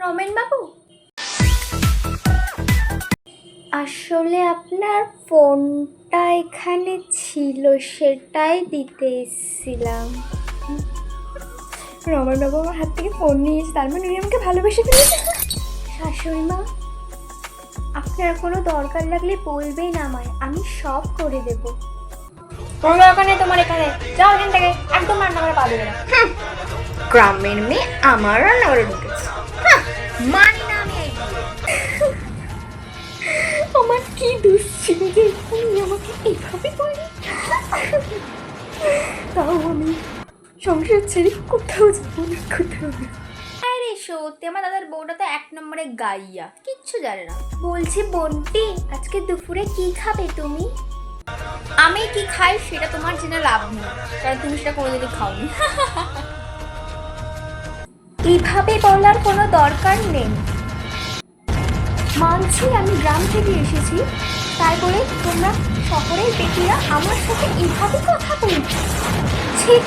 রমেন বাবু, আসলে আপনার ফোনটা এখানে ছিল, সেটাই দিতে এসেছিলাম। রমেন বাবু আমার হাত থেকে ফোন নিয়েছে, তার মানে উনি আমাকে ভালোবেসে ফেলেছে। শাশুড়ি মা, আপনার কোনো দরকার লাগলে বলবেন আমায়, আমি সব করে দেব। কোনো দরকার নেই তোমার এখানে, যাও এখান থেকে, একদম রান্নাঘরে পা দেবে না। গ্রামের মেয়ে আমার রান্নাঘরে ঢুকেছে, মানি না আমি। আমার কি দোষ ছিল যে উনি আমাকে এইভাবে বলে? তাও আমি সংসার ছেড়ে কোথাও যাবো না, কোথাও না। আরে সত্যি আমার দাদার বউটা তো এক নম্বরে গাইয়া, কিচ্ছু জানে না। বলছি বন্টি, আজকে দুপুরে কি খাবে তুমি? আমি কি খাই সেটা তোমার জেনে লাভ নেই, কারণ তুমি সেটা কোনোদিনই খাওনি। এইভাবে বলার কোনো দরকার নেই। মানছি আমি গ্রাম থেকে এসেছি, তাই বলে তোমরা শহরের বেটিরা আমার সাথে এইভাবে কথা বলছো? ঠিক